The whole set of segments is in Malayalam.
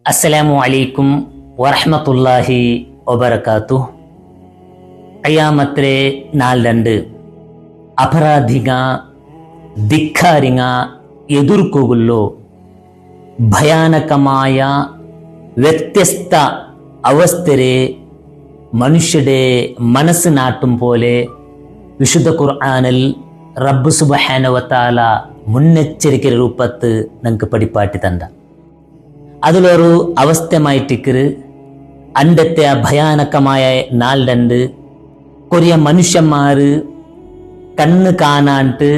അസ്സലാമു അലൈക്കും വറഹ്മത്തുള്ളാഹി വബറകാതുഹു. ഖിയാമത്തിലെ നാൾ രണ്ട് ಅಪರಾಧಿಗ ಧಿಕ್ಕಾರಿಗ ಎದುರ್ಕೋಗುಲ್ಲೋ ഭയാനകമായ വ്യത്യസ്ത അവസ്ഥരെ മനുഷ്യരുടെ മനസ്സ് നാട്ടും പോലെ വിശുദ്ധ ഖുർആനിൽ റബ്ബ് സുബ്ഹാനഹു വ തആല മുന്നെച്ചരിക്കൽ രൂപത്ത് നമുക്ക് പഠിപ്പാട്ടി തന്ന അതിലൊരു അവസ്ഥമായിട്ടിക്കറ് അണ്ടത്തെ ഭയാനകമായ നാൾ രണ്ട് കൊറിയ മനുഷ്യന്മാര് കണ്ണ് കാണാണ്ട്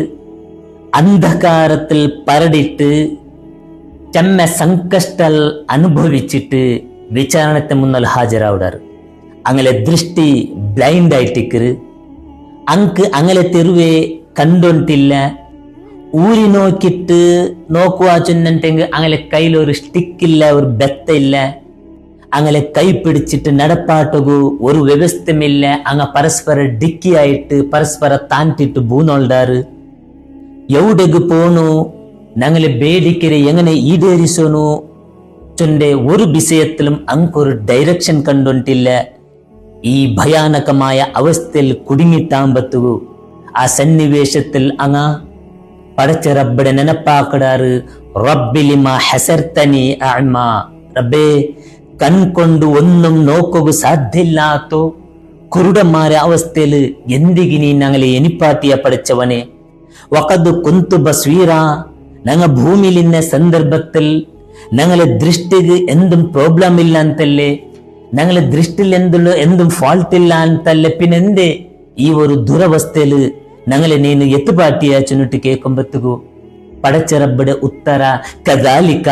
അന്ധകാരത്തിൽ പരടിട്ട് ചെമ്മ സംകഷ്ടൽ അനുഭവിച്ചിട്ട് വിചാരണത്തെ മുന്നിൽ ഹാജരാവിടാറ്. അങ്ങനെ ദൃഷ്ടി ബ്ലൈൻഡ് ആയിട്ടിക്കറ് അങ്ക് അങ്ങനെ തെരുവേ കണ്ടോണ്ടില്ല. ഊരി നോക്കിയിട്ട് നോക്കുവാ ചൊന്നിട്ടെങ്കിൽ അങ്ങനെ കയ്യിലൊരു സ്റ്റിക്കില്ല, ഒരു ബെത്തയില്ല. അങ്ങനെ കൈ പിടിച്ചിട്ട് നടപ്പാട്ടുകൂ ഒരു വ്യവസ്ഥമില്ല. അങ്ങ പരസ്പര ഡിക്കിയായിട്ട് പരസ്പര താന്തിട്ട് ബൂന്നോൾഡാറ്. എവിടെക്ക് പോണു ഞങ്ങളെ ಬೇಡಿಕೆರೆ എങ്ങനെ ഈಡೇರಿಸೋನು ചൊന്റെ ഒരു വിഷയത്തിലും അങ്ങൊരു ഡയറക്ഷൻ കണ്ടോണ്ടില്ല. ഈ ഭയാനകമായ അവസ്ഥയിൽ കുടുങ്ങിട്ടാമ്പത്തുകൂ ആ സന്നിവേശത്തിൽ അങ്ങ പടച്ച റബ്ബടെ നെനപ്പാക്കടാറ്. റബ്ബിലിമ ഹസർതനി അഅ്മ, റബ്ബേ കൺകൊണ്ട് ഒന്നും നോക്കുക സാധ്യമില്ലാത്തോ കുരുടന്മാരെ അവസ്ഥയിൽ എന്തിന് ഞങ്ങളെ എനിപ്പാട്ടിയ പഠിച്ചവനെ. വഖദ് കുന്തു ബസ്വീറ, ഞങ്ങൾ ഭൂമിയിൽ ഇന്ന സന്ദർഭത്തിൽ ഞങ്ങളെ ദൃഷ്ടിക്ക് എന്തും പ്രോബ്ലം ഇല്ല ಅಂತല്ലേ, ഞങ്ങളെ ദൃഷ്ടിയിൽ എന്തും ഫാൾട്ട് ഇല്ല ಅಂತല്ലേ, പിന്നെന്തേ ഈ ഒരു ദുരവസ്ഥയിൽ ഞങ്ങളെ നീನು എത്തുപാട്ടിയ ചൊന്നിട്ട് കേൾക്കുമ്പത്തുകൂ പടച്ച റബ്ബടെ ഉത്തര കദാലിക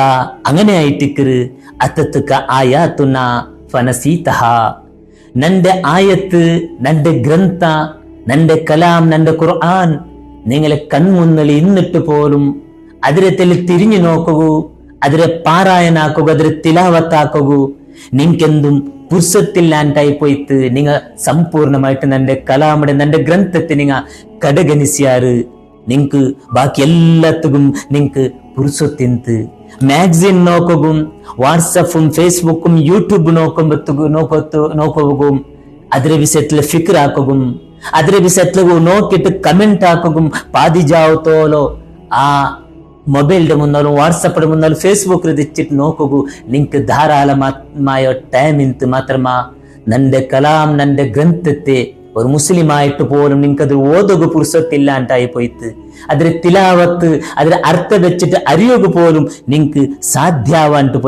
അങ്ങനെ ആയിട്ടിക്കറ്. അത്തത്തുക ആയാതുന ഫനസീതഹ, നന്റെ ആയത്ത്, നന്റെ ഗ്രന്ഥ, നന്റെ കലാം, നന്റെ ഖുർആൻ നിങ്ങളെ കൺമുന്നിൽ ഇന്നിട്ട് പോലും അതിരെ തിരിഞ്ഞു നോക്കൂ, അതിരെ പാരായണാക്കുക, അതിരെ തിലാവത്താക്കൂ. നിങ്ങൾക്കെന്തും പുരുഷത്തില്ലാണ്ടായി പോയിട്ട് നിങ്ങൾ സമ്പൂർണമായിട്ട് നന്റെ കലാമുടെ നന്റെ ഗ്രന്ഥത്തെ നിങ്ങൾ കടഗണിസിയാറ്. നിങ്ങക്ക് ബാക്കി എല്ലാത്തും നിങ്ങക്ക് പുരുഷത്തിന്ത്. മാഗസിൻ നോക്കും, വാട്സപ്പും ഫേസ്ബുക്കും യൂട്യൂബ് നോക്കും, അതിരെ വിഷയത്തിൽ ഫിക്രാക്കും, അതിരെ വിഷയത്തിൽ നോക്കിയിട്ട് കമന്റ് ആക്കും. പാതിജാവത്തോലോ ആ മൊബൈലിന്റെ മുന്നാലും വാട്സപ്പിന്റെ മുന്നാലും ഫേസ്ബുക്കിൽ തെച്ചിട്ട് നോക്കൂ. നിങ്ങക്ക് ധാരാളമായ ടൈം ഇൻത്ത് മാത്രമാ നന്റെ കലാം നന്റെ ഗ്രന്ഥത്തെ ഒരു മുസ്ലിമായിട്ട് പോലും നിങ്ങക്കത് ഓതുക പുരുഷത്തില്ലാണ്ടായി പോയിട്ട് അതിരെ തിലാവത്ത് അതിരെ അർത്ഥം വെച്ചിട്ട് അറിയുക പോലും നിങ്ങക്ക് സാധ്യാവാണ്ട് പോയി